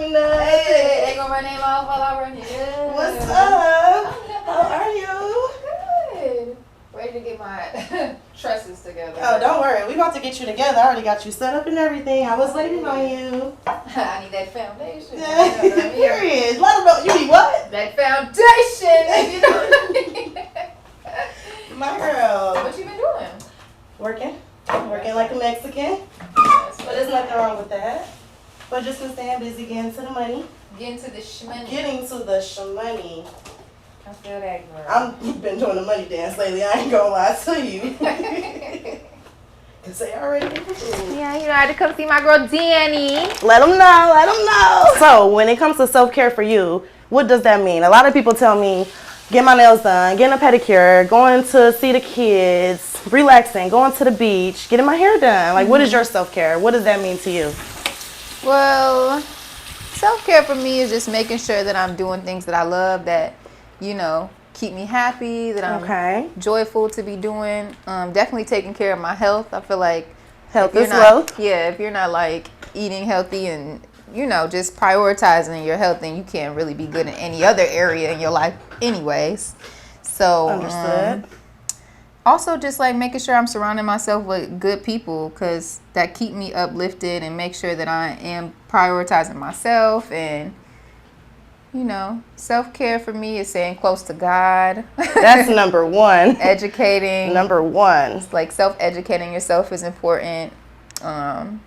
me know. Hey, ain't gonna run name off while I run here. What's up? How are you? Good. Ready to get my tresses together. Oh, don't worry. We about to get you together. I already got you set up and everything. I was waiting on you. I need that foundation. Period. Let them know. You need what? That foundation. You know what I mean? My girl. What you been doing? Working. Working like a Mexican. But But there's nothing wrong with that. But just been staying busy getting to the money. Getting to the shmoney. Getting to the shmoney. I feel that, girl. I've been doing the money dance lately. I ain't gonna lie to you. Cause they already did. Yeah, you know, I had to come see my girl Dannie. Let them know. Let them know. So when it comes to self-care for you, what does that mean? A lot of people tell me, get my nails done, getting a pedicure, going to see the kids, relaxing, going to the beach, getting my hair done. Like, what is your self-care? What does that mean to you? Well, self-care for me is just making sure that I'm doing things that I love that, you know, keep me happy, that I'm joyful to be doing. Definitely taking care of my health. I feel like Health is wealth. Yeah, if you're not like eating healthy and, you know, just prioritizing your health, then you can't really be good in any other area in your life anyways. So Understood. also just like making sure I'm surrounding myself with good people, because that keep me uplifted and make sure that I am prioritizing myself. And, you know, self-care for me is staying close to God. That's number one. Educating. Number one. Like self-educating yourself is important. And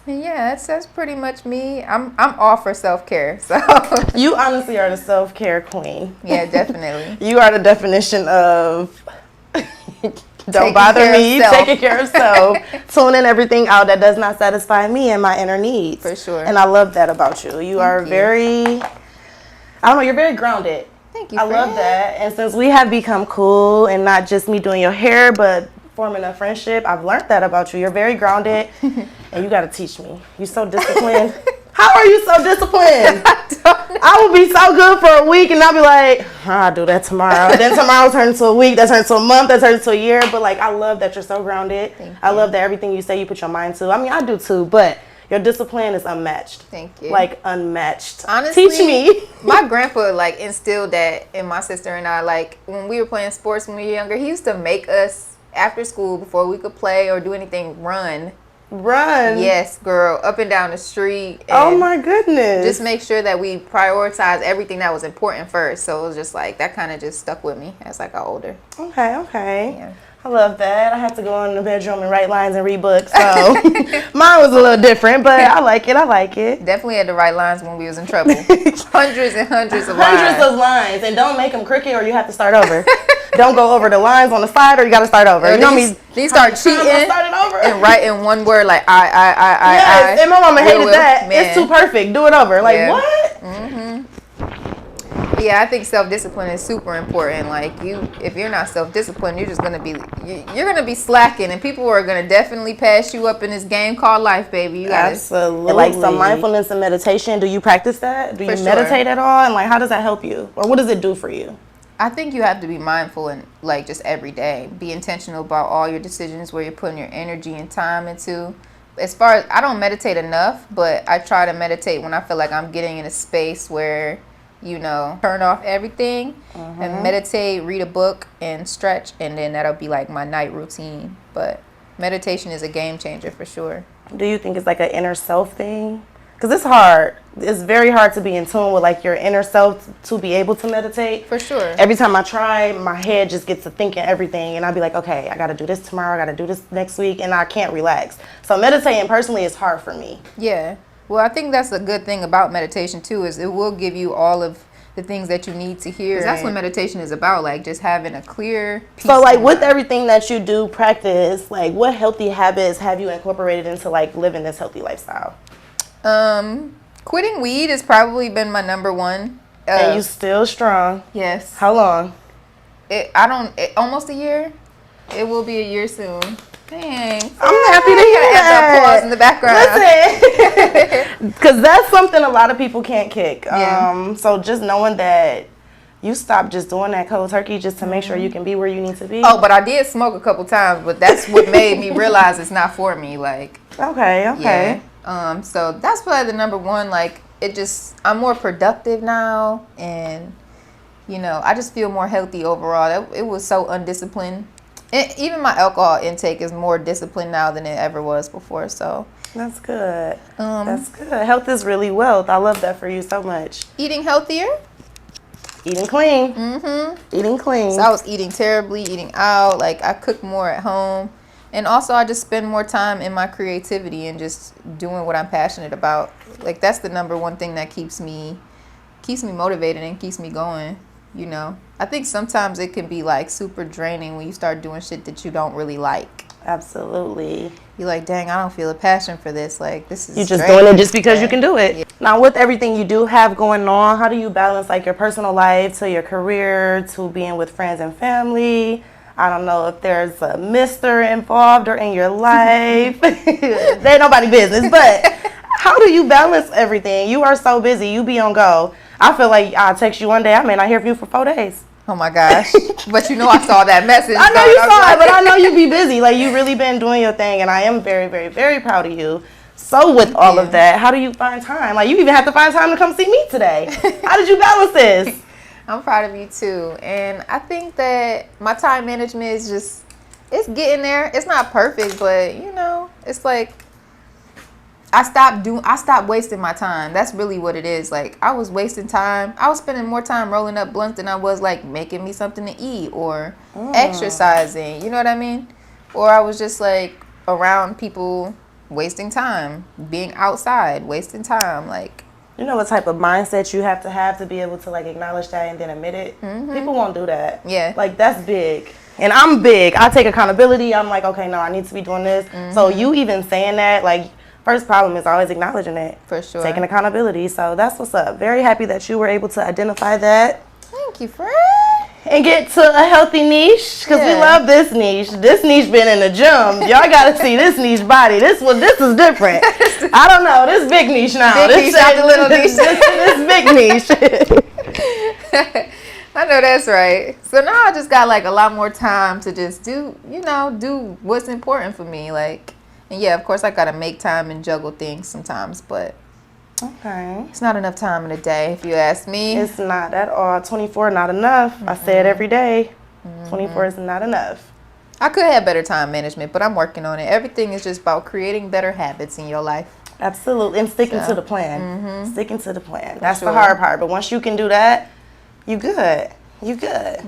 yeah, that's pretty much me. I'm all for self-care. So You honestly are the self-care queen. yeah, definitely. You are the definition of don't Taking bother care of me, self. taking care of self, tuning everything out that does not satisfy me and my inner needs. For sure. And I love that about you. You are you. very, I don't know, you're very grounded. Thank you. I love that. And since we have become cool and not just me doing your hair, but forming a friendship, I've learned that about you. You're very grounded and you got to teach me. You're so disciplined. How are you so disciplined? I will be so good for a week and I'll be like, I'll do that tomorrow. Then tomorrow turns to a week, that turns to a month, that turns to a year. But like, I love that you're so grounded. I love that everything you say you put your mind to. I mean, I do too, but your discipline is unmatched. Thank you. Like unmatched. Honestly, teach me. My grandpa like instilled that in my sister and I. Like when we were playing sports when we were younger, he used to make us after school, before we could play or do anything, run. Yes, girl, up and down the street. And oh my goodness. just make sure that we prioritize everything that was important first. So it was just like that kind of just stuck with me as I got older. Okay. Yeah. I love that. I had to go in the bedroom and write lines and read books, so mine was a little different, but I like it. Definitely had to write lines when we was in trouble. Hundreds and hundreds of lines. Hundreds of lines, and don't make them crooked or you have to start over. Don't go over the lines on the side or you got to start over. You know me. They start cheating and write in one word like I. Yes, and my mama hated that. Man. It's too perfect. Do it over. Like what? Yeah, I think self-discipline is super important. Like if you're not self-disciplined, you're just you're gonna be slacking, and people are gonna definitely pass you up in this game called life, baby. You gotta absolutely like some mindfulness and meditation. Do you practice that? Do you meditate at all? And like, how does that help you, or what does it do for you? I think you have to be mindful and like just every day, be intentional about all your decisions, where you're putting your energy and time into. As far as I don't meditate enough, but I try to meditate when I feel like I'm getting in a space where, you know, turn off everything and meditate, read a book and stretch, and then that'll be like my night routine. But meditation is a game changer for sure. Do you think it's like an inner self thing? Because it's hard. It's very hard to be in tune with like your inner self to be able to meditate. For sure. Every time I try, my head just gets to thinking everything, and I'll be like, okay, I got to do this tomorrow, I got to do this next week, and I can't relax. So meditating personally is hard for me. Yeah. Well, I think that's a good thing about meditation too, is it will give you all of the things that you need to hear. 'Cause that's what meditation is about, like just having a clear, peaceful So like with mind. everything that you do practice, like what healthy habits have you incorporated into like living this healthy lifestyle? Quitting weed has probably been my number one. And you still strong. Yes. How long? Almost a year. It will be a year soon. Thanks. I'm happy to hear that. Pause in the background. Listen, because that's something a lot of people can't kick. Yeah. So just knowing that you stop just doing that cold turkey just to make sure you can be where you need to be. Oh, but I did smoke a couple times, but that's what made me realize it's not for me. Like, Okay. yeah. So that's probably the number one. Like, I'm more productive now, and I just feel more healthy overall. It was so undisciplined. Even my alcohol intake is more disciplined now than it ever was before. So that's good. That's good. Health is really wealth. I love that for you so much. Eating healthier. Eating clean. Eating clean. So I was eating terribly, eating out. Like, I cook more at home. And also, I just spend more time in my creativity and just doing what I'm passionate about. Like, that's the number one thing that keeps me motivated and keeps me going, I think sometimes it can be, like, super draining when you start doing shit that you don't really like. Absolutely. You're like, dang, I don't feel a passion for this. Like, this is you're just draining. doing it just because you can do it. Yeah. Now, with everything you do have going on, how do you balance, like, your personal life to your career to being with friends and family? I don't know if there's a mister involved or in your life. They ain't nobody business, but how do you balance everything? You are so busy. You be on go. I feel like I'll text you one day. I may not hear from you for 4 days. Oh my gosh. But I saw that message. I know you saw it, but I know you be busy. Like, you really been doing your thing, and I am very, very, very proud of you. So with all of that, how do you find time? Like, you even have to find time to come see me today. How did you balance this? I'm proud of you too. And I think that my time management is it's getting there. It's not perfect, but it's like I stopped wasting my time. That's really what it is. Like, I was wasting time. I was spending more time rolling up blunts than I was, like, making me something to eat or exercising. You know what I mean? Or I was just, like, around people wasting time, being outside, wasting time. Like, you know what type of mindset you have to be able to, like, acknowledge that and then admit it? People won't do that. Yeah. Like, that's big. And I'm big. I take accountability. I'm like, okay, no, I need to be doing this. So you even saying that, like, first problem is always acknowledging it. For sure. Taking accountability. So that's what's up. Very happy that you were able to identify that. Thank you, friend. And get to a healthy niche, because we love this niche. This niche been in the gym. Y'all got to see this niche body. This is different. I don't know. This big niche now. Big niche, not the little niche. This big niche. I know that's right. So now I just got, like, a lot more time to just do what's important for me. Like, and yeah, of course I got to make time and juggle things sometimes, but okay, it's not enough time in a day, if you ask me. It's not at all. 24 not enough. I say it every day. 24 is not enough. I could have better time management, but I'm working on it. Everything is just about creating better habits in your life. Absolutely. And sticking to the plan. Sticking to the plan. That's the hard part. But once you can do that, you good. You good.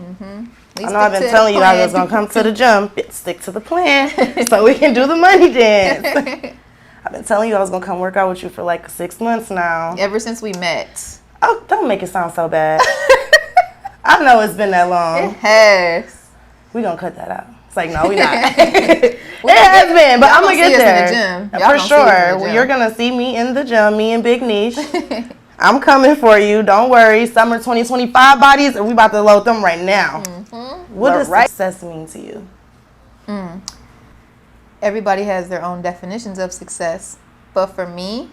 I know I've been telling you I was going to come to the gym. Stick to the plan so we can do the money dance. I've been telling you I was going to come work out with you for like 6 months now. Ever since we met. Oh, don't make it sound so bad. I know it's been that long. It has. We're going to cut that out. It's like, no, we're not. It has been, but I'm going to get there. For sure. Well, you're going to see me in the gym, me and Big Niche. I'm coming for you. Don't worry. Summer 2025 bodies, and we about to load them right now. What does success mean to you? Everybody has their own definitions of success. But for me,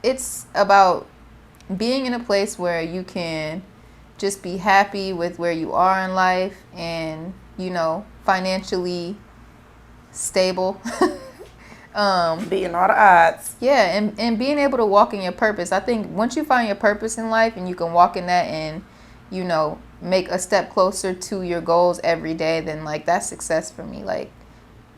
it's about being in a place where you can just be happy with where you are in life and, financially stable. Beating all the odds. Yeah, and being able to walk in your purpose. I think once you find your purpose in life and you can walk in that and, make a step closer to your goals every day, then, like, that's success for me. Like,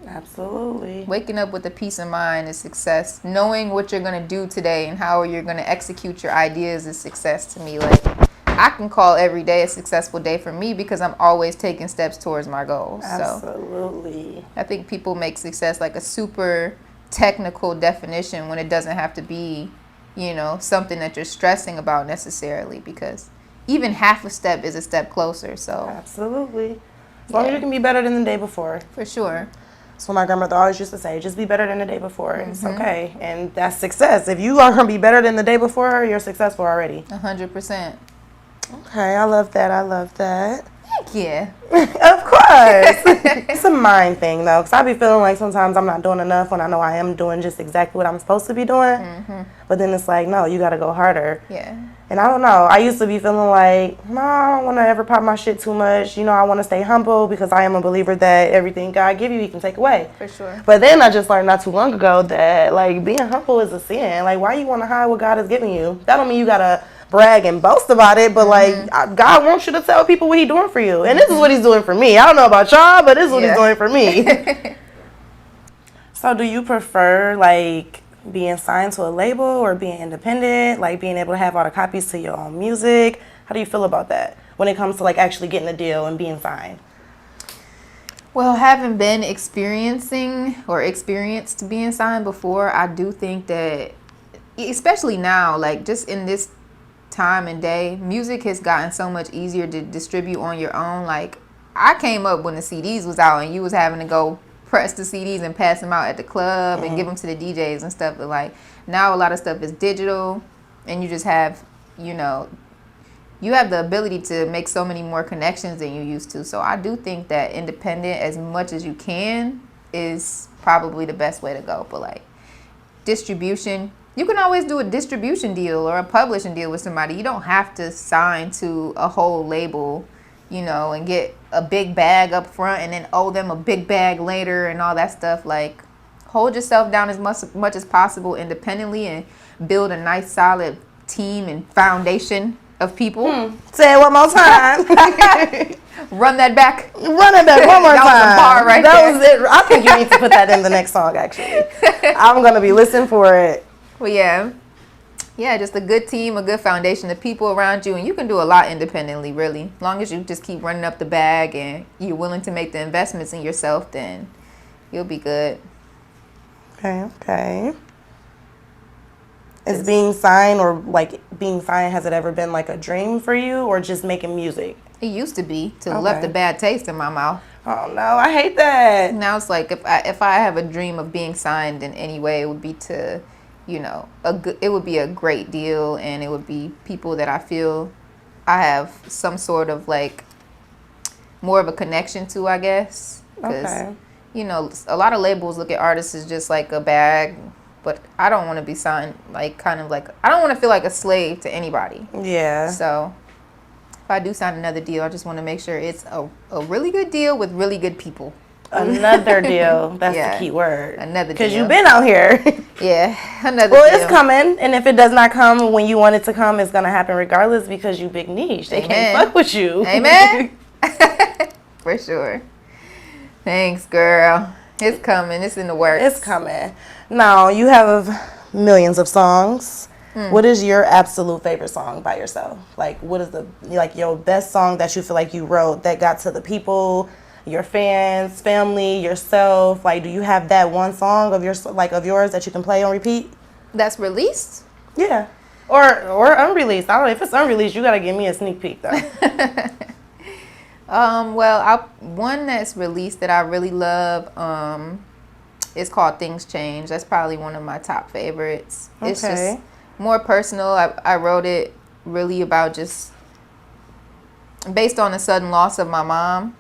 absolutely. Waking up with a peace of mind is success. Knowing what you're going to do today and how you're going to execute your ideas is success to me. Like, I can call every day a successful day for me because I'm always taking steps towards my goals. Absolutely. So I think people make success like a super technical definition when it doesn't have to be, something that you're stressing about necessarily, because even half a step is a step closer. So absolutely. As long as you can be better than the day before. For sure. That's what my grandmother always used to say. Just be better than the day before. It's okay. And that's success. If you are going to be better than the day before, you're successful already. 100%. Okay, I love that. I love that. Thank you. Of course. It's a mind thing, though, because I be feeling like sometimes I'm not doing enough when I know I am doing just exactly what I'm supposed to be doing. But then it's like, no, you got to go harder. Yeah. And I don't know. I used to be feeling like, no, I don't want to ever pop my shit too much. I want to stay humble because I am a believer that everything God give you, He can take away. For sure. But then I just learned not too long ago that, like, being humble is a sin. Like, why you want to hide what God has given you? That don't mean you got to brag and boast about it, but, like, God wants you to tell people what He's doing for you. And this is what He's doing for me. I don't know about y'all, but this is what He's doing for me. So do you prefer, like, being signed to a label or being independent, like being able to have all the copies to your own music? How do you feel about that when it comes to like actually getting a deal and being signed? Well, having been experienced being signed before, I do think that, especially now, like just in this time and day, music has gotten so much easier to distribute on your own. Like I came up when the CDs was out and you was having to go press the CDs and pass them out at the club and give them to the DJs and stuff. But like now a lot of stuff is digital and you just have, you have the ability to make so many more connections than you used to. So I do think that independent as much as you can is probably the best way to go. But like distribution, you can always do a distribution deal or a publishing deal with somebody. You don't have to sign to a whole label, and get a big bag up front and then owe them a big bag later and all that stuff. Like, hold yourself down as much as possible independently and build a nice solid team and foundation of people. Say it one more time. Run that back. Run it back one more time. That was a bar right that there. Was it. I think you need to put that in the next song, actually. I'm going to be listening for it. Well, yeah, just a good team, a good foundation of people around you, and you can do a lot independently, really. As long as you just keep running up the bag and you're willing to make the investments in yourself, then you'll be good. Okay. Is being signed has it ever been like a dream for you or just making music? It used to be, till it left a bad taste in my mouth. Oh no, I hate that. Now it's like if I have a dream of being signed in any way, it would be to, it would be a great deal, and it would be people that I feel I have some sort of like more of a connection to, I guess. Because, a lot of labels look at artists as just like a bag, but I don't want to be signed I don't want to feel like a slave to anybody. Yeah. So if I do sign another deal, I just want to make sure it's a really good deal with really good people. Another deal. That's the key word. Another deal. Because you've been out here. Yeah, another deal. Well, it's coming. And if it does not come when you want it to come, it's going to happen regardless because you big niche. They can't fuck with you. Amen. For sure. Thanks, girl. It's coming. It's in the works. It's coming. Now, you have millions of songs. What is your absolute favorite song by yourself? Like, what is your best song that you feel like you wrote that got to the people, your fans, family, yourself? Like, do you have that one song of yours that you can play on repeat? That's released? Yeah. Or unreleased. I don't know. If it's unreleased, you got to give me a sneak peek, though. One that's released that I really love is called Things Change. That's probably one of my top favorites. Okay. It's just more personal. I wrote it really about just based on the sudden loss of my mom,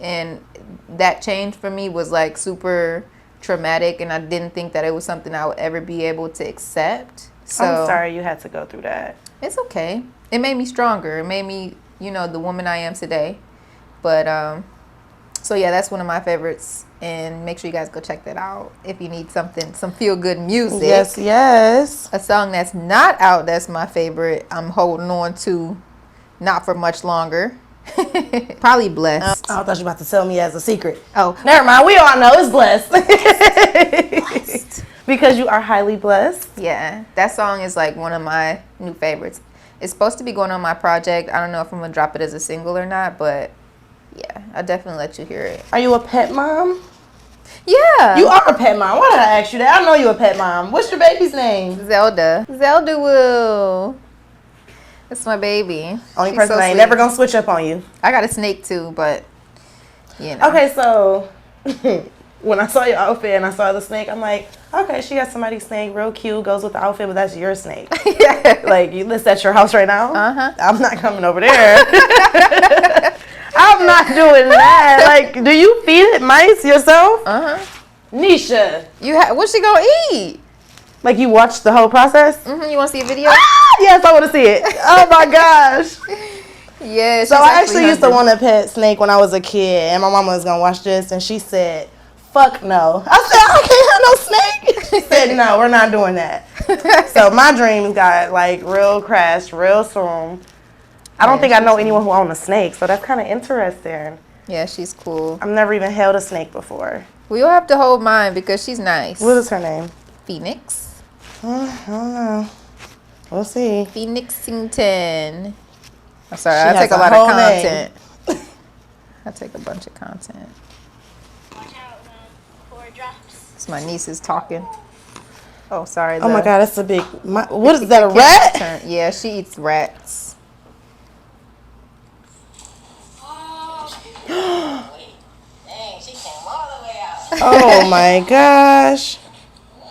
and that change for me was like super traumatic, and I didn't think that it was something I would ever be able to accept. So I'm sorry you had to go through that. It's okay. It made me stronger. It made me, the woman I am today. But so yeah, that's one of my favorites, and make sure you guys go check that out if you need some feel-good music. Yes. A song that's not out that's my favorite, I'm holding on to not for much longer. Probably Blessed. I thought you were about to tell me as a secret. Oh, never mind. We all know it's Blessed. Blessed. Because you are highly blessed. Yeah, that song is like one of my new favorites. It's supposed to be going on my project. I don't know if I'm going to drop it as a single or not, but yeah, I'll definitely let you hear it. Are you a pet mom? Yeah. You are a pet mom. Why did I ask you that? I know you're a pet mom. What's your baby's name? Zelda Will. That's my baby. Only person that ain't never going to switch up on you. I got a snake too, but Okay, so when I saw your outfit and I saw the snake, I'm like, okay, she got somebody's snake, real cute, goes with the outfit, but that's your snake. Yeah. Like, you list at your house right now? Uh-huh. I'm not coming over there. I'm not doing that. Like, do you feed it mice yourself? Neisha. What's she gonna eat? Like, you watched the whole process? You want to see a video? Yes, I want to see it. Oh my gosh. Yeah. So I actually used to want a pet snake when I was a kid, and my mama was gonna watch this, and she said, "Fuck no." I said, "I can't have no snake." She said, "No, we're not doing that." So my dreams got like real crashed real soon. I don't think I know anyone who owns a snake, so that's kind of interesting. Yeah, she's cool. I've never even held a snake before. We'll have to hold mine because she's nice. What is her name? Phoenix. I don't know. We'll see. Phoenixington. I'm sorry, She I take has a a lot whole of name. content. I take a bunch of content. Watch out, before it drops. It's my niece is talking. Oh, sorry. Oh my God, that's a big. What is that? A rat? Yeah, she eats rats. Dang, she came all the way out. Oh my gosh.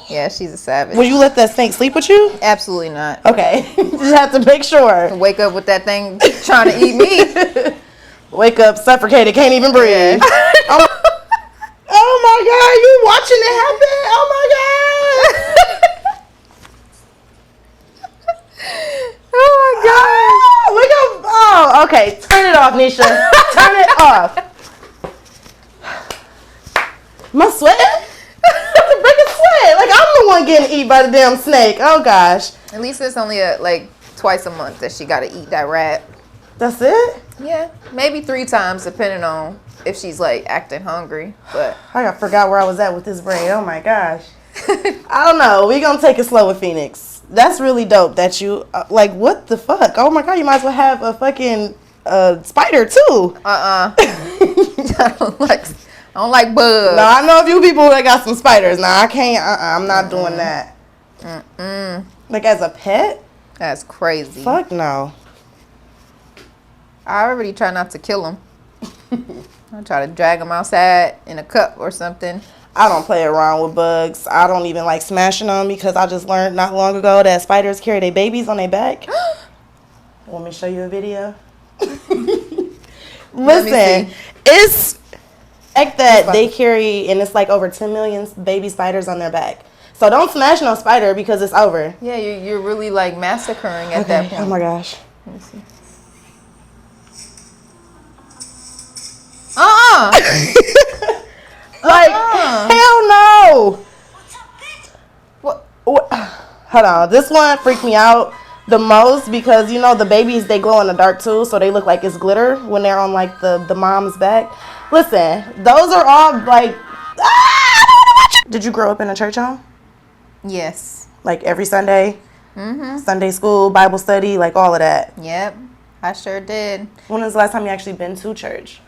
Yeah, she's a savage. Will you let that snake sleep with you? Absolutely not. Okay. Just have to make sure. Wake up with that thing trying to eat me. Wake up, suffocated, can't even breathe. Oh my God, you watching it happen? Oh my God. Oh my God. Look up. Oh, okay. Turn it off, Neisha. Turn it off. Am I sweating? I'm breaking sweat. Like I'm the one getting eaten by the damn snake. Oh gosh. At least it's only like twice a month that she got to eat that rat. That's it? Yeah, maybe 3 times depending on if she's like acting hungry. But I forgot where I was at with this brain. Oh my gosh. I don't know. We're going to take it slow with Phoenix. That's really dope that you, like, what the fuck? Oh my God, you might as well have a fucking spider too. I don't like bugs. No, I know a few people that got some spiders. Nah, I can't. I'm not doing that. Like as a pet? That's crazy. Fuck no. I already try not to kill them. I try to drag them outside in a cup or something. I don't play around with bugs. I don't even like smashing them because I just learned not long ago that spiders carry their babies on their back. Want me to show you a video? Listen, it's like that they carry, and it's like over 10 million baby spiders on their back. So don't smash no spider because it's over. Yeah, you're really like massacring at that point. Oh my gosh. Let me see. Like, hell no. What? Hold on. This one freaked me out the most because, you know, the babies, they glow in the dark too. So they look like it's glitter when they're on like the mom's back. Listen, those are all like, Did you grow up in a church home? Yes. Like every Sunday? Sunday school, Bible study, like all of that. Yep. I sure did. When was the last time you actually been to church?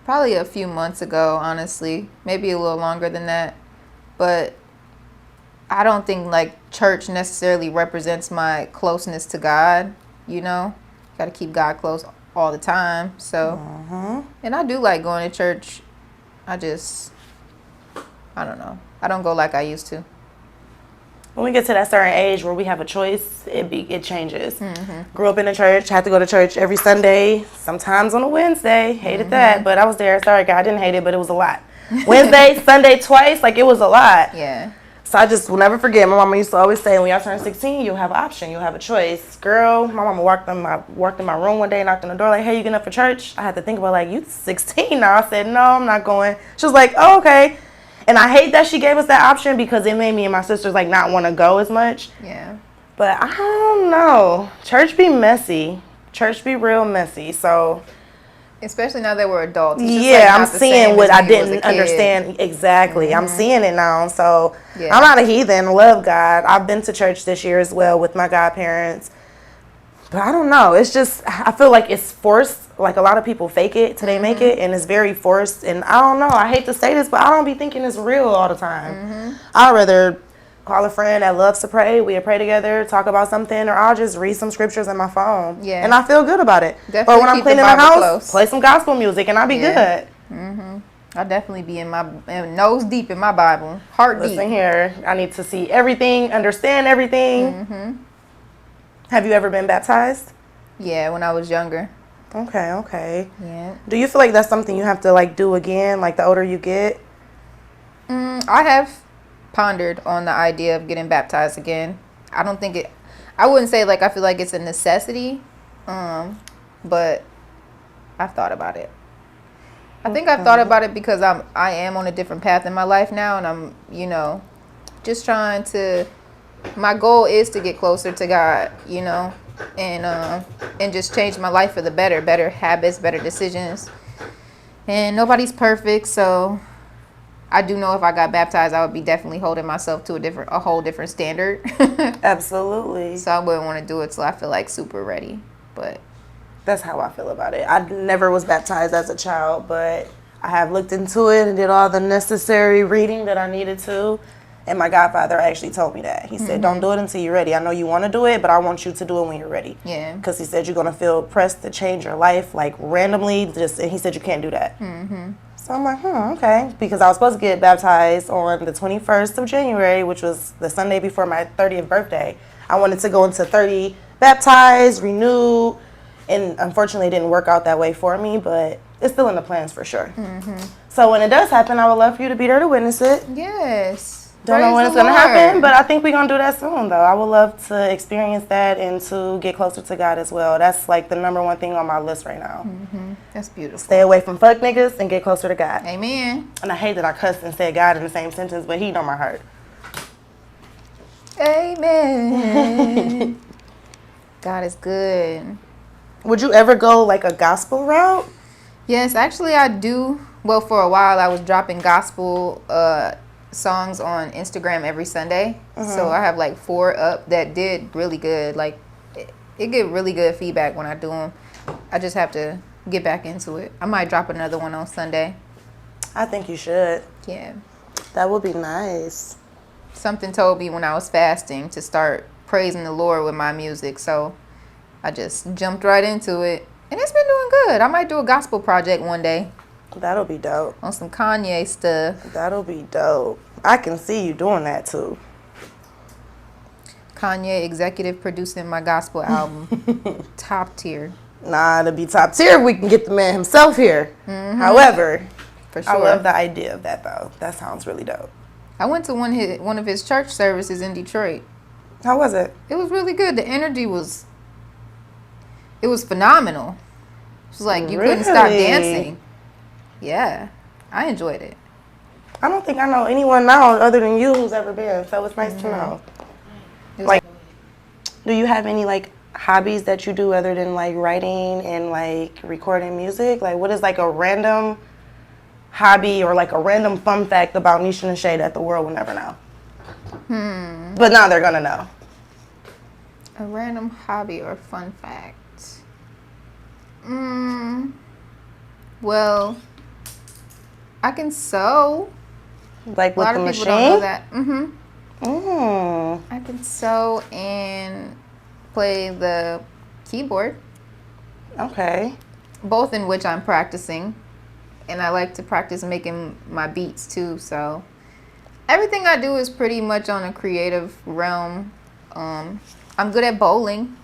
Probably a few months ago, honestly. Maybe a little longer than that. But I don't think like church necessarily represents my closeness to God, you know? Got to keep God close all the time. So, and I do like going to church. I don't know. I don't go like I used to. When we get to that certain age where we have a choice, it changes. Grew up in a church, had to go to church every Sunday, sometimes on a Wednesday. Hated that, but I was there. Sorry, God, I didn't hate it, but it was a lot. Wednesday, Sunday, twice, like it was a lot. Yeah. So I just will never forget. My mama used to always say, when y'all turn 16, you'll have an option, you'll have a choice. Girl, my mama walked in my room one day, knocked on the door, like, hey, you getting up for church? I had to think about, like, you 16 now. I said, no, I'm not going. She was like, oh, okay. And I hate that she gave us that option because it made me and my sisters like not want to go as much. Yeah. But I don't know. Church be messy. Church be real messy. So Especially now that we're adults. It's just, yeah, like, I'm not the seeing same what as I when you was a didn't kid. understand exactly. I'm seeing it now. So Yeah. I'm not a heathen. Love God. I've been to church this year as well with my godparents. But I don't know. It's just, I feel like it's forced. Like a lot of people fake it till they make it, and it's very forced. And I don't know. I hate to say this, but I don't be thinking it's real all the time. I'd rather call a friend that loves to pray. We'll pray together, talk about something, or I'll just read some scriptures in my phone. Yeah. And I feel good about it. Definitely or when I'm keep the cleaning my Bible house, close. play some gospel music, and I'll be Yeah. good. I'll definitely be in my nose deep in my Bible. Heart Listen deep. here. I need to see everything, understand everything. Have you ever been baptized? Yeah, when I was younger. Okay. Yeah. Do you feel like that's something you have to like do again, like the older you get? I have pondered on the idea of getting baptized again. I don't think it. I wouldn't say like I feel like it's a necessity, but I've thought about it. I think I've thought about it because I am on a different path in my life now, and I'm just trying to. My goal is to get closer to God, and just change my life for the better habits, better decisions. And nobody's perfect, so I do know if I got baptized, I would be definitely holding myself to a whole different standard. Absolutely. So I wouldn't want to do it till I feel like super ready. But that's how I feel about it. I never was baptized as a child, but I have looked into it and did all the necessary reading that I needed to. And my godfather actually told me that. He said, don't do it until you're ready. I know you want to do it, but I want you to do it when you're ready. Yeah. Because he said you're going to feel pressed to change your life, like randomly. And he said you can't do that. So I'm like, okay. Because I was supposed to get baptized on the 21st of January, which was the Sunday before my 30th birthday. I wanted to go into 30 baptized, renewed, and unfortunately it didn't work out that way for me, but it's still in the plans for sure. So when it does happen, I would love for you to be there to witness it. Yes. Don't know when it's going to happen, but I think we're going to do that soon, though. I would love to experience that and to get closer to God as well. That's like the number one thing on my list right now. That's beautiful. Stay away from fuck niggas and get closer to God. Amen. And I hate that I cussed and said God in the same sentence, but he know my heart. Amen. God is good. Would you ever go like a gospel route? Yes, actually I do. Well, for a while I was dropping gospel songs on Instagram every Sunday. So I have like 4 up that did really good. Like it get really good feedback when I do them. I just have to get back into it. I might drop another one on Sunday. I think you should. Yeah. That would be nice. Something told me when I was fasting to start praising the Lord with my music. So I just jumped right into it. And it's been doing good. I might do a gospel project one day. That'll be dope. On some Kanye stuff. That'll be dope. I can see you doing that too. Kanye executive producing my gospel album. Top tier. Nah, it'll be top tier if we can get the man himself here. However, For sure. I love the idea of that though. That sounds really dope. I went to one of his church services in Detroit. How was it? It was really good. The energy was phenomenal. It was like you couldn't stop Really? dancing. Yeah. I enjoyed it. I don't think I know anyone now other than you who's ever been, so it's nice to know. It was Like, do you have any like hobbies that you do other than like writing and like recording music? Like, what is like a random hobby or like a random fun fact about Neisha and Neshae that the world will never know? But now they're gonna know. a random hobby or fun fact. Well, I can sew. Like A with lot the of people don't know machine? that. Mm. I can sew and play the keyboard, Okay. both in which I'm practicing. And I like to practice making my beats too. So everything I do is pretty much on a creative realm. I'm good at bowling.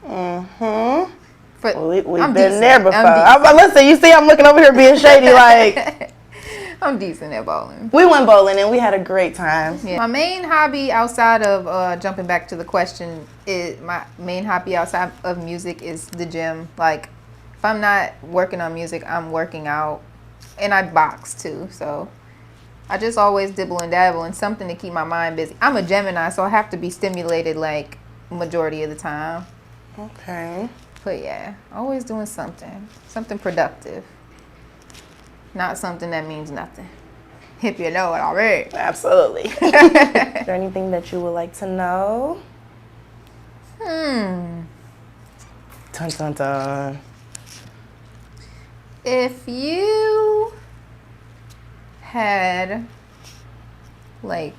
Mm-hmm. But We've I'm been decent. there before. I'm I'm listen, you see I'm looking over here being shady like I'm decent at bowling. we went bowling and we had a great time. Yeah. My main hobby outside of jumping back to the question is my main hobby outside of music is the gym. Like if I'm not working on music, I'm working out, and I box too. So I just always dibble and dabble in something to keep my mind busy. I'm a Gemini, so I have to be stimulated like majority of the time. Okay. But yeah, always doing something productive. Not something that means nothing. If you know it already. Absolutely. Is there anything that you would like to know? Dun dun dun. If you had like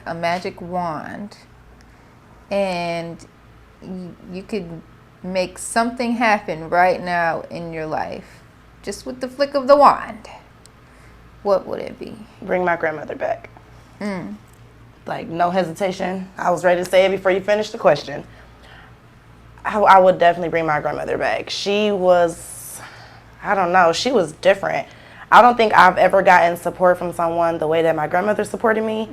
a magic wand and you could make something happen right now in your life, just with the flick of the wand, what would it be? Bring my grandmother back. like no hesitation. I was ready to say it before you finished the question. I would definitely bring my grandmother back. She was, I don't know, she was different. I don't think I've ever gotten support from someone the way that my grandmother supported me.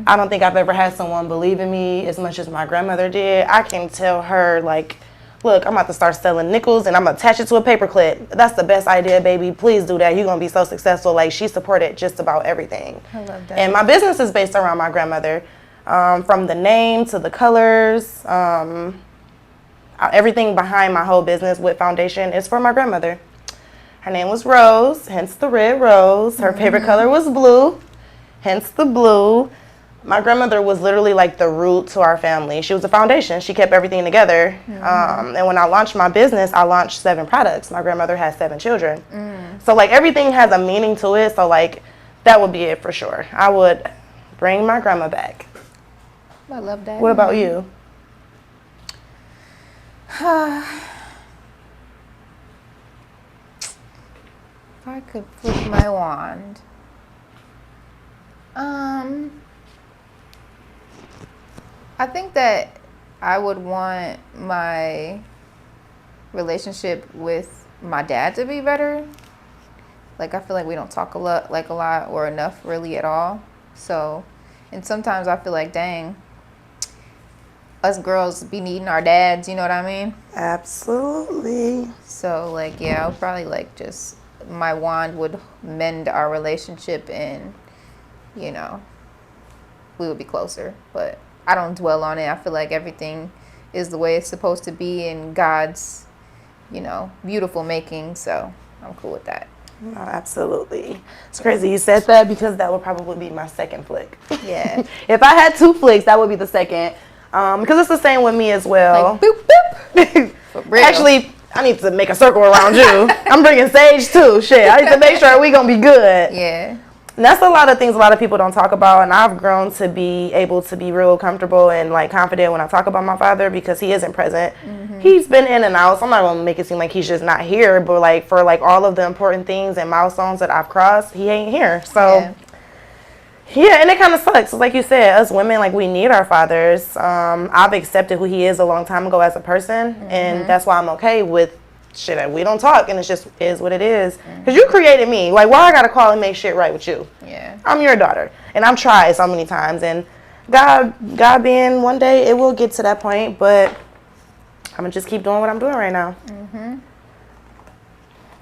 I don't think I've ever had someone believe in me as much as my grandmother did. I can tell her, like, look, I'm about to start selling nickels and I'm going to attach it to a paper clip. That's the best idea, baby. Please do that. You're going to be so successful. Like, she supported just about everything. I love that. And my business is based around my grandmother. From the name to the colors, everything behind my whole business with foundation is for my grandmother. Her name was Rose, hence the red rose. Her favorite color was blue, hence the blue. My grandmother was literally like the root to our family. She was a foundation. She kept everything together. And when I launched my business, I launched 7 products. My grandmother has 7 children. So like everything has a meaning to it. So like that would be it for sure. I would bring my grandma back. I love that. What about you? If I could flip my wand. I think that I would want my relationship with my dad to be better. Like, I feel like we don't talk a lot or enough really at all. So, and sometimes I feel like, dang, us girls be needing our dads, you know what I mean? Absolutely. So, like, yeah, I would probably, like, just, my wand would mend our relationship and, you know, we would be closer. But I don't dwell on it. I feel like everything is the way it's supposed to be in God's, you know, beautiful making. So I'm cool with that. No, absolutely. It's crazy you said that because that would probably be my second flick. Yeah. If I had 2 flicks, that would be the second. Because it's the same with me as well. Like, boop, boop. For real. Actually, I need to make a circle around you. I'm bringing Sage too. Shit, I need to make sure we gonna be good. Yeah. And that's a lot of things a lot of people don't talk about, and I've grown to be able to be real comfortable and like confident when I talk about my father because he isn't present. He's been in and out, so I'm not gonna make it seem like he's just not here, but like for like all of the important things and milestones that I've crossed, he ain't here. So yeah, and it kind of sucks. Like you said, us women, like we need our fathers. I've accepted who he is a long time ago as a person, and that's why I'm okay with shit. We don't talk, and it just is what it is. Because you created me. Like, why I gotta call and make shit right with you? Yeah. I'm your daughter, and I've tried so many times, and God being one day, it will get to that point, but I'm gonna just keep doing what I'm doing right now.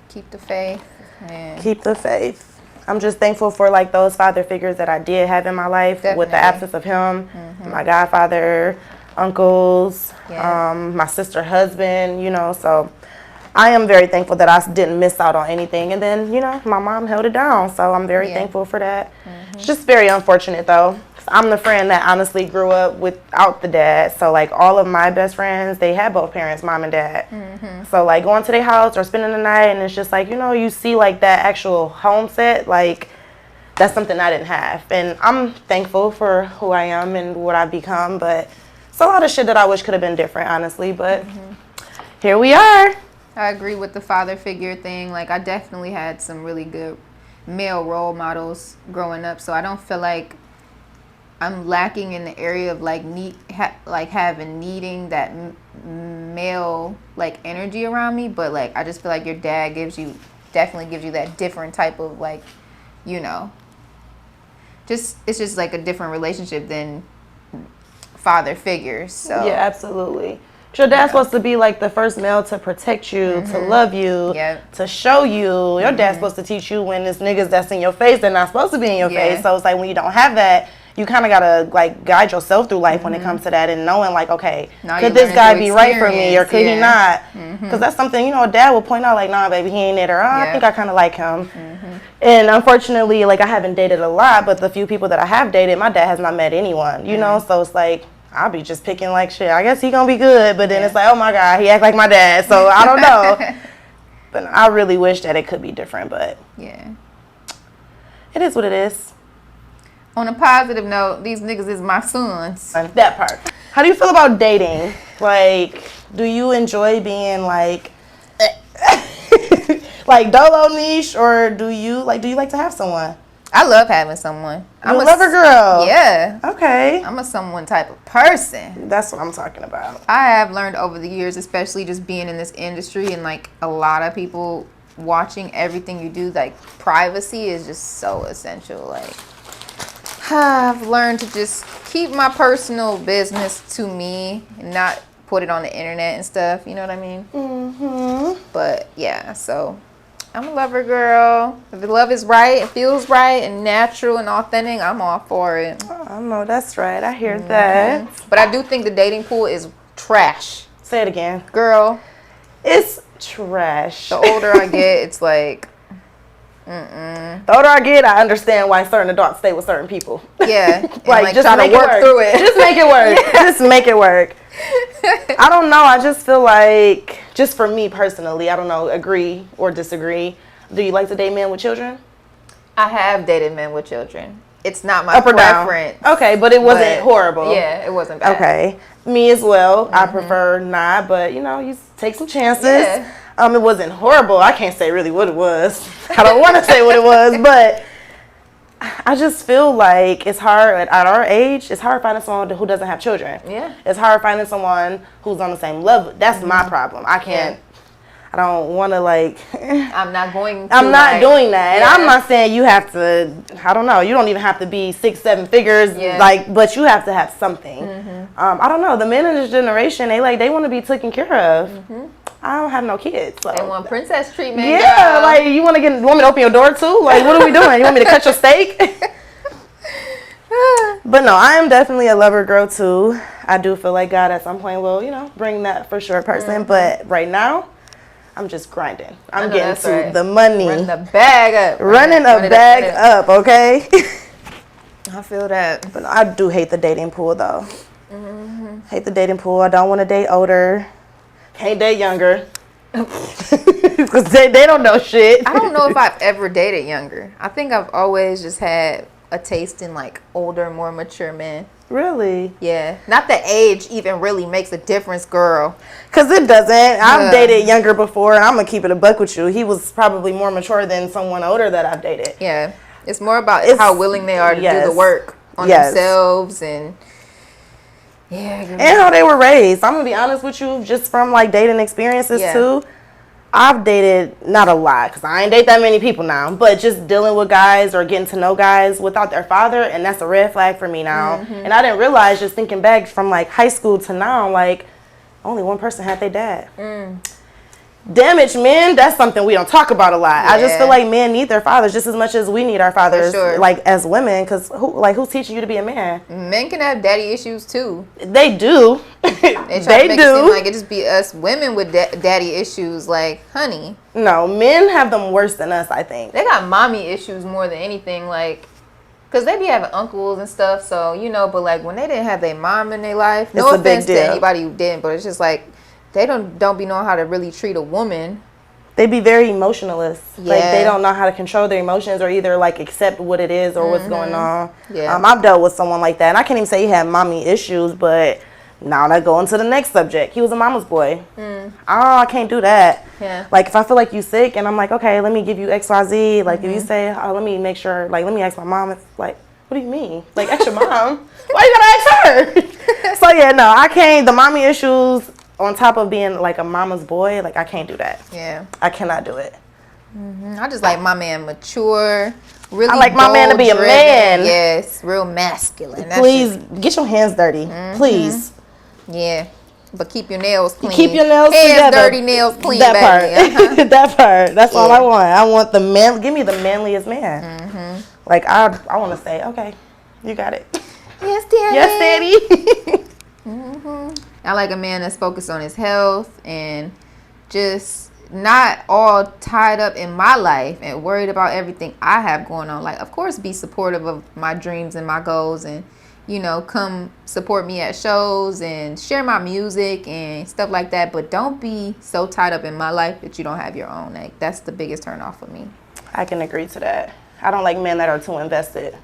Keep the faith. Man. Keep the faith. I'm just thankful for like those father figures that I did have in my life. With the absence of him, my godfather, uncles, my sister husband, you know, so I am very thankful that I didn't miss out on anything. And then, you know, my mom held it down, so I'm very thankful for that. It's just very unfortunate though. I'm the friend that honestly grew up without the dad. So like all of my best friends, they had both parents, mom and dad. So like going to their house or spending the night, and it's just like, you know, you see like that actual home set, like that's something I didn't have. And I'm thankful for who I am and what I've become, but it's a lot of shit that I wish could have been different, honestly, but here we are. I agree with the father figure thing. Like, I definitely had some really good male role models growing up, so I don't feel like I'm lacking in the area of like needing that male like energy around me. But like, I just feel like your dad definitely gives you that different type of like, you know, it's just like a different relationship than father figures. So yeah, absolutely. Your dad's supposed to be like the first male to protect you, to love you, to show you. Your dad's supposed to teach you when it's niggas that's in your face, they're not supposed to be in your face. So it's like when you don't have that, you kind of got to like guide yourself through life when it comes to that, and knowing like, okay, could this guy be right for me or could he not? Because that's something, you know, dad will point out like, nah, baby, he ain't it, or I think I kind of like him. And unfortunately, like I haven't dated a lot, but the few people that I have dated, my dad has not met anyone, you know, so it's like, I'll be just picking like shit. I guess he gonna be good, but then it's like, oh my God, he act like my dad, so I don't know. But I really wish that it could be different, but yeah, it is what it is. On a positive note, these niggas is my sons. That part. How do you feel about dating? Like, do you enjoy being like, like dolo niche, or do you like to have someone? I love having someone. I'm a lover girl. Yeah. Okay. I'm a someone type of person. That's what I'm talking about. I have learned over the years, especially just being in this industry and like a lot of people watching everything you do, like privacy is just so essential. Like I've learned to just keep my personal business to me and not put it on the internet and stuff. You know what I mean? Mm-hmm. But yeah, so I'm a lover girl. If the love is right, it feels right and natural and authentic, I'm all for it. I know that's right. I hear that. But I do think the dating pool is trash. Say it again. Girl, It's trash. the older I get, it's like, The older I get, I understand why certain adults stay with certain people. yeah. And like just try make to it work through it. Just make it work. Just make it work. I don't know. I just feel like, just for me personally, I don't know, agree or disagree. Do you like to date men with children? I have dated men with children. It's not my Up or preference. down? Okay, but it wasn't horrible. Yeah, it wasn't bad. Okay. Me as well. I prefer not, but you know, you take some chances. Yeah. It wasn't horrible. I can't say really what it was. I don't want to say what it was, but I just feel like it's hard at our age. It's hard finding someone who doesn't have children. Yeah. It's hard finding someone who's on the same level. That's my problem. I can't. I don't want to like. I'm not going to. I'm not doing that, and Yeah. I'm not saying you have to. I don't know. You don't even have to be 6-7 figures, Yeah. like, but you have to have something. I don't know. The men in this generation, they want to be taken care of. I don't have no kids. So. They want princess treatment. Yeah, girl. like you want me to open your door too? Like, what are we doing? You want me to cut your steak? But no, I am definitely a lover girl too. I do feel like God at some point will, bring that for sure person. But right now, I'm just grinding. I'm getting to the money. Run the bag up. Running a bag up, okay? I feel that. But I do hate the dating pool though. Hate the dating pool. I don't want to date older. Can't date younger. Because they don't know shit. I don't know if I've ever dated younger. I think I've always just had a taste in like older, more mature men. Really? Yeah. Not that age even really makes a difference, girl. Because it doesn't. I've dated younger before, and I'm going to keep it a buck with you. He was probably more mature than someone older that I've dated. Yeah. It's more about how willing they are to do the work on themselves and and how they were raised. I'm going to be honest with you, just from like dating experiences too. I've dated, not a lot, because I ain't date that many people now, but just dealing with guys or getting to know guys without their father, and that's a red flag for me now. And I didn't realize, just thinking back from like high school to now, like only one person had their dad. Damaged men, that's something we don't talk about a lot. I just feel like men need their fathers just as much as we need our fathers, like as women, because who's teaching you to be a man? Men can have daddy issues too. They do. They try to make it seem like it just be us women with daddy issues. Like, honey. No, men have them worse than us, I think. They got mommy issues more than anything. Like, because they be having uncles and stuff. So, but like when they didn't have their mom in their life, no offense to anybody who didn't, but it's just like they don't be knowing how to really treat a woman. They be very emotionless. Like they don't know how to control their emotions or either like accept what it is or what's going on. I've dealt with someone like that, and I can't even say he had mommy issues, but now I go into the next subject. He was a mama's boy. I can't do that. Like if I feel like you sick and I'm like, okay, let me give you XYZ. Like if you say, let me make sure, like let me ask my mom. It's like, what do you mean? Like ask your mom. Why you gotta ask her? So yeah, no, I can't. The mommy issues on top of being like a mama's boy, like I can't do that. Yeah, I cannot do it. I just like my man mature. Really, I like my man to be a man. Yes, real masculine. Please get your hands dirty. Please. Yeah, but keep your nails clean. Keep your nails hands together. dirty, nails clean. That part. That part. That's all I want. I want the man. Give me the manliest man. Like I want to say, okay, you got it. Yes, daddy. Yes, daddy. I like a man that's focused on his health and just not all tied up in my life and worried about everything I have going on. Like, of course, be supportive of my dreams and my goals and, come support me at shows and share my music and stuff like that. But don't be so tied up in my life that you don't have your own. Like, that's the biggest turn off for me. I can agree to that. I don't like men that are too invested.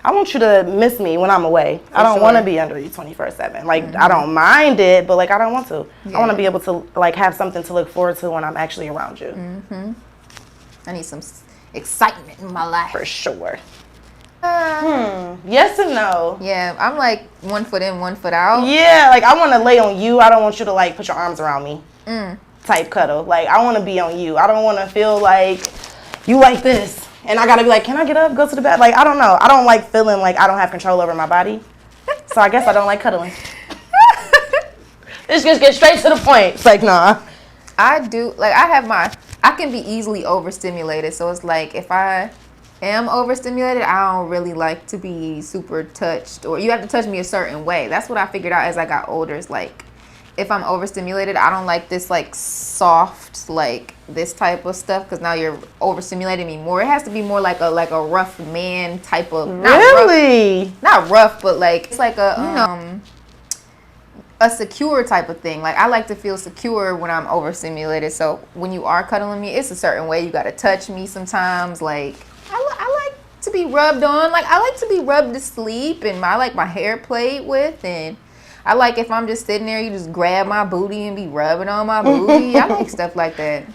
I want you to miss me when I'm away. I don't want to be under you 24/7. Like I don't mind it, but like I don't want to. I want to be able to like have something to look forward to when I'm actually around you. I need some excitement in my life. For sure. Yes and no. Yeah, I'm like 1 foot in, 1 foot out. Yeah, like I want to lay on you. I don't want you to like put your arms around me. Type cuddle. Like I want to be on you. I don't want to feel like you like this. And I got to be like, can I get up, go to the bed? Like, I don't know. I don't like feeling like I don't have control over my body. So I guess I don't like cuddling. Let's just get straight to the point. It's like, nah. I do, like, I can be easily overstimulated. So it's like, if I am overstimulated, I don't really like to be super touched. Or you have to touch me a certain way. That's what I figured out as I got older. It's like, if I'm overstimulated, I don't like this, like, soft, like, this type of stuff. Because now you're overstimulating me more. It has to be more like a rough man type of. Really? Not rough, but, like, it's like a secure type of thing. Like, I like to feel secure when I'm overstimulated. So when you are cuddling me, it's a certain way. You got to touch me sometimes. Like, I like to be rubbed on. Like, I like to be rubbed to sleep, and I like my hair played with, and I like if I'm just sitting there, you just grab my booty and be rubbing on my booty. I like stuff like that.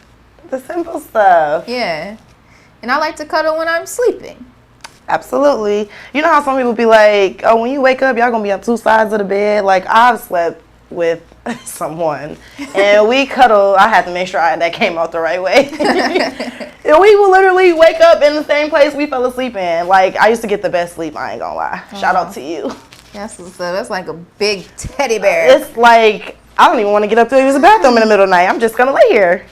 The simple stuff. Yeah. And I like to cuddle when I'm sleeping. Absolutely. You know how some people be like, oh, when you wake up, y'all gonna be on two sides of the bed. Like, I've slept with someone and we cuddle. I had to make sure that came out the right way. And we will literally wake up in the same place we fell asleep in. Like, I used to get the best sleep, I ain't gonna lie. Shout out to you. That's like a big teddy bear. It's like, I don't even want to get up to use the bathroom in the middle of the night. I'm just gonna lay here.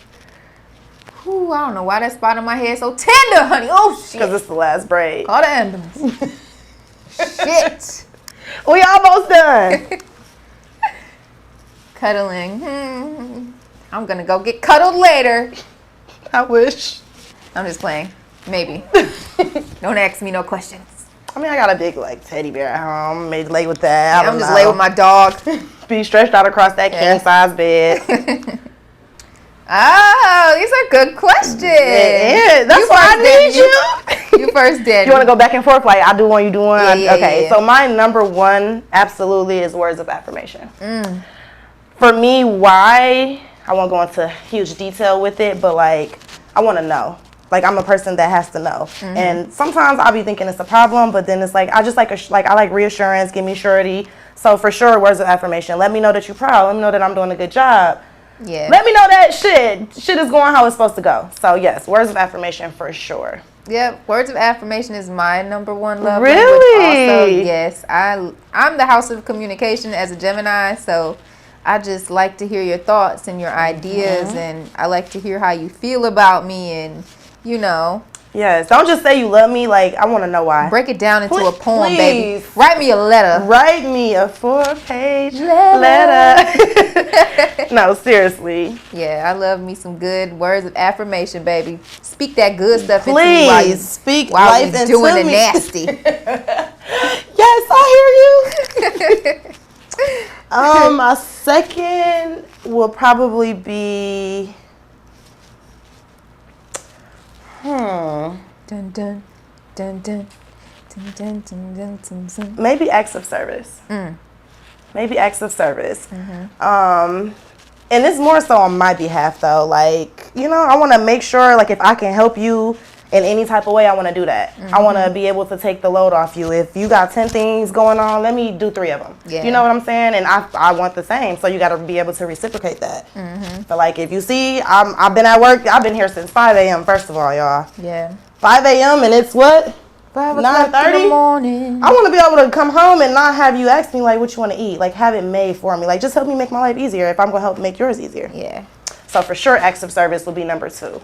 Ooh, I don't know why that spot on my head so tender, honey. Oh, shit. Because it's the last braid. Call the ambulance. Shit. We almost done. Cuddling. I'm going to go get cuddled later. I wish. I'm just playing. Maybe. Don't ask me no questions. I mean, I got a big, like, teddy bear at home. Maybe lay with that. I'm just lay with my dog. Be stretched out across that king-size bed. Oh, these are good questions. Yeah, that's why I need you. You first, Dannie. You want to go back and forth? Like, I do one, you do one? Yeah, okay, yeah. So my number one absolutely is words of affirmation. For me, why? I won't go into huge detail with it, but, like, I want to know. Like, I'm a person that has to know. And sometimes I'll be thinking it's a problem, but then it's like, I just like, I like reassurance, give me surety. So for sure, words of affirmation. Let me know that you're proud. Let me know that I'm doing a good job. Yeah. Let me know that shit is going how it's supposed to go. So yes, words of affirmation for sure. Yep, words of affirmation is my number one love Really? language. Also, yes, I'm the house of communication as a Gemini, so I just like to hear your thoughts and your ideas, and I like to hear how you feel about me, and you know. Yes, don't just say you love me. Like, I want to know why. Break it down into a poem, Please. baby. Write me a letter. Write me a 4-page letter. No, seriously. Yeah, I love me some good words of affirmation, baby. Speak that good stuff into me while you speak while life we into doing the me. nasty. Yes, I hear you. My second will probably be Dun, dun, dun, dun, dun, dun, dun, dun, dun, dun. maybe acts of service. Maybe acts of service. And it's more so on my behalf, though. Like, you know, I want to make sure, like, if I can help you in any type of way, I want to do that. I want to be able to take the load off you. If you got 10 things going on, let me do 3 of them. Yeah. You know what I'm saying? And I want the same. So you got to be able to reciprocate that. But, like, if you see, I've been at work. I've been here since 5 a.m., first of all, y'all. Yeah. 5 a.m. and it's what? 9:30 in the morning. I want to be able to come home and not have you ask me, like, what you want to eat. Like, have it made for me. Like, just help me make my life easier if I'm going to help make yours easier. Yeah. So, for sure, acts of service will be number 2.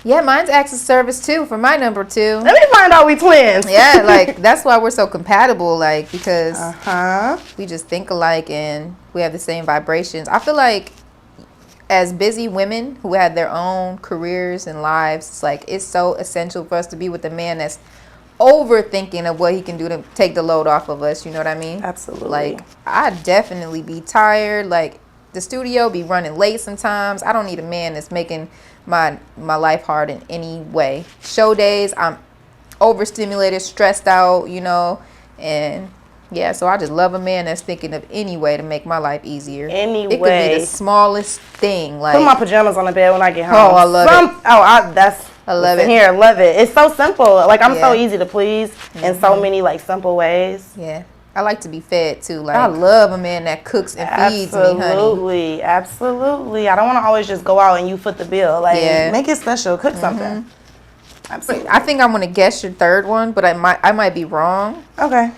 Yeah, mine's acts of service, too, for my number 2. Let me find out we twins. Yeah, like, that's why we're so compatible, like, because Uh-huh. we just think alike and we have the same vibrations. I feel like as busy women who have their own careers and lives, it's like, it's so essential for us to be with a man that's overthinking of what he can do to take the load off of us. You know what I mean? Absolutely. Like, I'd definitely be tired. Like, the studio be running late sometimes. I don't need a man that's making my life hard in any way. Show days, I'm overstimulated, stressed out, you know, and yeah, so I just love a man that's thinking of any way to make my life easier. Any It could way. be the smallest thing, like Put my pajamas on the bed when I get home. Oh, I love it. I love Listen it. here, love it. It's so simple. Like, I'm so Yeah. easy to please in so many, like, simple ways. Yeah. I like to be fed too. Like, I love a man that cooks and feeds me, honey. Absolutely. Absolutely. I don't want to always just go out and you foot the bill. Like, Yeah. make it special. Cook something. Absolutely. I think I'm gonna guess your third one, but I might be wrong. Okay.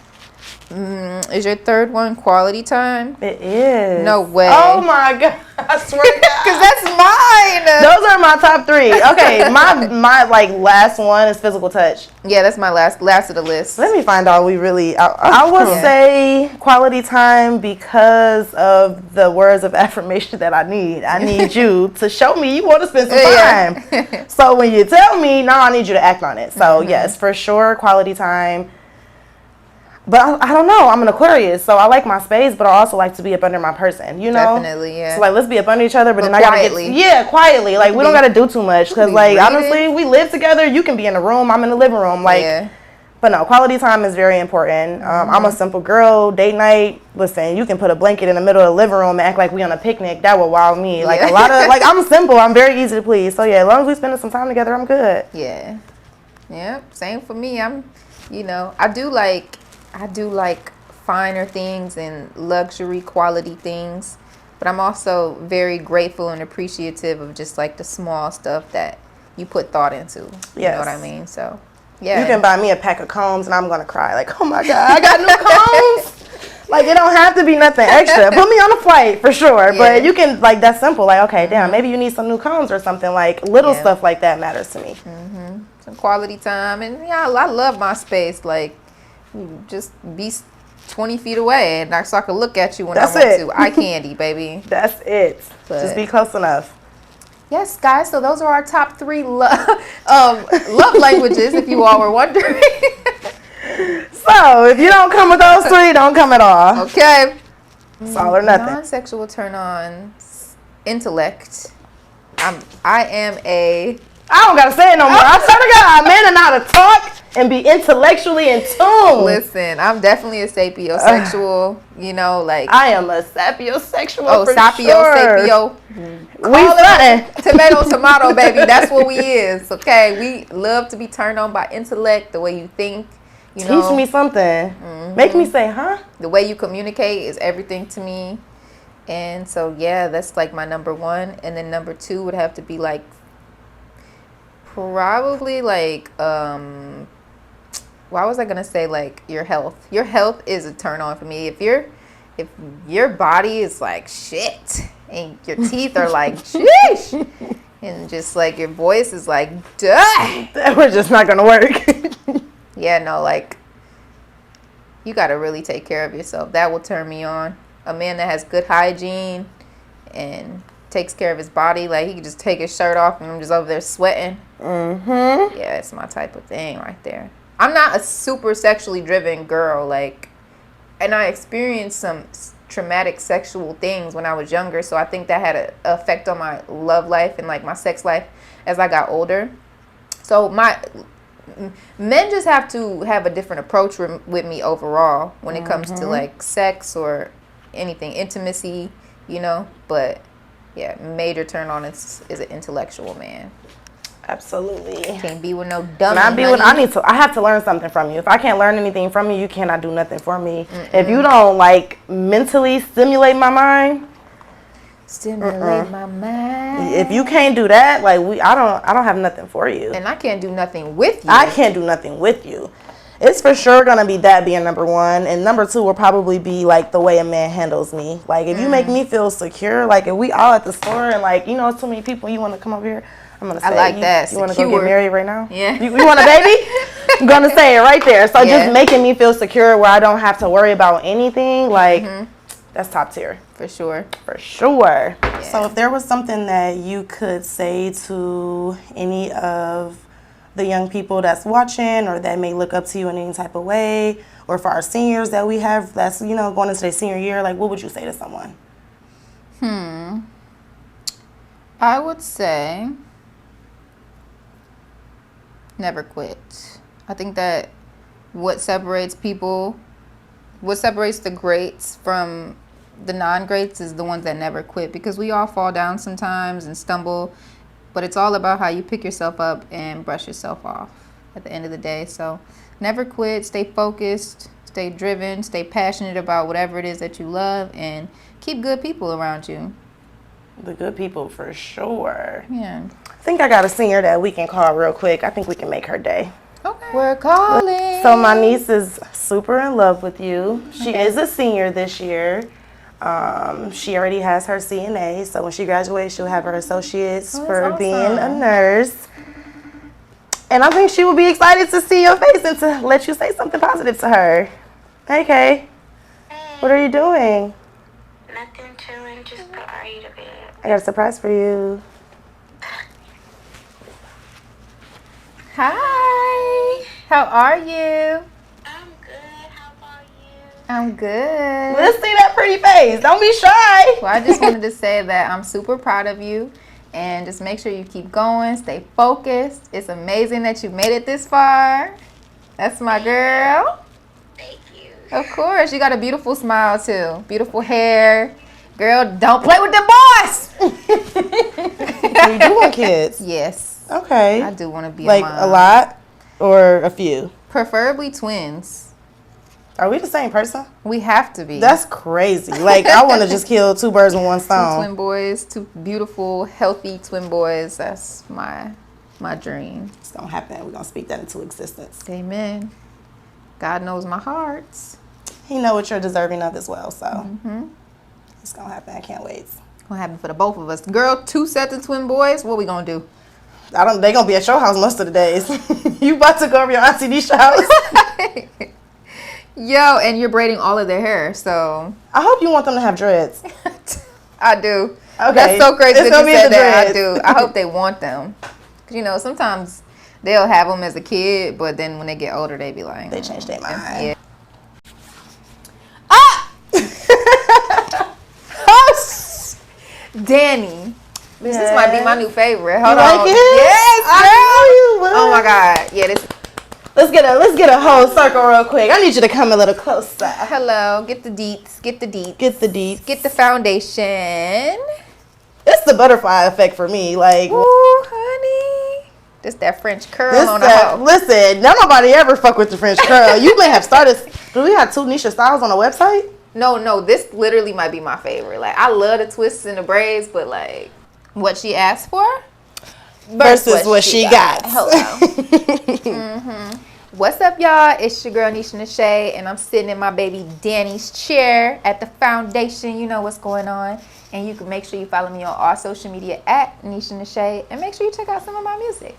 Is your third one quality time? It is. No way. Oh my God. I swear to God. Because that's mine. Those are my top 3. Okay, my like last one is physical touch. Yeah, that's my last of the list. Let me find out. I would say quality time because of the words of affirmation that I need. I need you to show me you want to spend some time. Yeah. So when you tell me, now I need you to act on it. So yes, for sure, quality time. But I don't know. I'm an Aquarius, so I like my space, but I also like to be up under my person, you know? Definitely, yeah. So, like, let's be up under each other, but then quietly. quietly. Like, we don't got to do too much, because, like, reading. honestly, we live together. You can be in the room. I'm in the living room. Like, Yeah. but no, quality time is very important. I'm a simple girl. Date night, listen, you can put a blanket in the middle of the living room and act like we on a picnic. That would wow me. Like, Yeah. a lot of, like, I'm simple. I'm very easy to please. So, yeah, as long as we spending some time together, I'm good. Yeah. Yeah. Same for me. I do like finer things and luxury quality things, but I'm also very grateful and appreciative of just like the small stuff that you put thought into. You know what I mean? So, yeah. You can buy me a pack of combs and I'm going to cry. Like, oh my God, I got new combs. Like, it don't have to be nothing extra. Put me on a flight for sure. Yeah. But you can, like, that's simple. Like, okay, damn, maybe you need some new combs or something. Like, little stuff like that matters to me. Some quality time. And yeah, I love my space. Like, just be 20 feet away and so I can look at you when I want to. Eye candy, baby. That's it. But just be close enough. Yes, guys. So those are our top 3 love languages, if you all were wondering. So if you don't come with those 3, don't come at all. Okay. It's all or nothing. Non-sexual turn-on, intellect. I am a. I don't gotta say it no more. I swear to God, man, and how to talk and be intellectually in tune. Listen, I'm definitely a sapiosexual. Like I am a sapiosexual. oh, for sapio, sure. sapio. We something. Tomato, baby. That's what we is. Okay, we love to be turned on by intellect, the way you think. Teach me something. Make me say, huh? The way you communicate is everything to me. And so, yeah, that's like my number 1. And then number 2 would have to be like, probably like, why was I going to say like your health? Your health is a turn on for me. If your body is like shit and your teeth are like sheesh and just like your voice is like duh. We're just not going to work. Yeah, no, like, you got to really take care of yourself. That will turn me on. A man that has good hygiene and takes care of his body. Like, he can just take his shirt off and I'm just over there sweating. Mm-hmm. Yeah, it's my type of thing right there. I'm not a super sexually driven girl. Like, and I experienced some traumatic sexual things when I was younger. So I think that had an effect on my love life and, like, my sex life as I got older. So men just have to have a different approach with me overall when it comes to like sex or anything, intimacy, but yeah, major turn on is an intellectual man. Absolutely. Can't be with no dummy. I have to learn something from you. If I can't learn anything from you, you cannot do nothing for me. If you don't like mentally stimulate my mind, stimulate my mind. If you can't do that, like I don't have nothing for you. And I can't do nothing with you. I can't do nothing with you. It's for sure gonna be that being number 1, and number 2 will probably be like the way a man handles me. Like if you make me feel secure, like if we all at the store and like it's too many people, you want to come over here. I'm gonna say, I like that. You want to go get married right now? Yeah. You want a baby? I'm gonna say it right there. So just making me feel secure where I don't have to worry about anything. Like that's top tier. For sure. For sure. Yeah. So if there was something that you could say to any of the young people that's watching or that may look up to you in any type of way, or for our seniors that we have that's, going into their senior year, like what would you say to someone? I would say never quit. I think that what separates the greats from the non-greats is the ones that never quit, because we all fall down sometimes and stumble But it's all about how you pick yourself up and brush yourself off at the end of the day. So never quit, stay focused, stay driven, stay passionate about whatever it is that you love, and keep good people around you. The good people for sure. Yeah. I think I got a senior that we can call real quick. I think we can make her day. Okay. We're calling. So my niece is super in love with you. She is a senior this year. She already has her CNA, so when she graduates, she'll have her associates for awesome. being a nurse. And I think she will be excited to see your face and to let you say something positive to her. Hey, Kay. What are you doing? Nothing, chilling, just put Ari to bed. I got a surprise for you. Hi. How are you? I'm good. How about you? I'm good. Let's see that pretty face. Don't be shy. Well, I just wanted to say that I'm super proud of you, and just make sure you keep going, stay focused. It's amazing that you made it this far. That's my girl. Thank you. Of course, you got a beautiful smile too. Beautiful hair. Girl, don't play with the boys. You do want kids? Yes. Okay. I do want to be Like a mom. a lot or a few? Preferably twins. Are we the same person? We have to be. That's crazy. Like, I want to just kill two birds with one two stone. twin boys, two beautiful, healthy twin boys. That's my dream. It's going to happen. We're going to speak that into existence. Amen. God knows my heart. He know what you're deserving of as well, so it's going to happen. I can't wait. Gonna happen for the both of us. Girl, 2 sets of twin boys. What we gonna do? They going to be at your house most of the days. You about to go over your Auntie Neisha house? Yo, and you're braiding all of their hair, so I hope you want them to have dreads. I do. Okay. That's so crazy It's that gonna you be said the that. I dreads. do. I hope they want them. 'Cause, you know, sometimes they'll have them as a kid, but then when they get older, they be like, They change their mind. Yeah. Ah! Oh, Dannie. This might be my new favorite. Hold You on. like it? Yes, girl. I know you would. Oh my God. Yeah, this. Let's get a whole circle real quick. I need you to come a little closer. Hello. Get the deets. Get the deets. Get the deets. Get the foundation. It's the butterfly effect for me. Like, Ooh, honey. This that French curl on the hoe. listen, nobody ever fuck with the French curl. You may have started. Do we have 2 Neisha styles on the website? No, this literally might be my favorite. Like, I love the twists and the braids, but like, what she asked for Versus what she got. Hello. What's up, y'all? It's your girl, Neshae, and I'm sitting in my baby Danny's chair at the foundation. You know what's going on. And you can make sure you follow me on all social media at Neshae, and make sure you check out some of my music.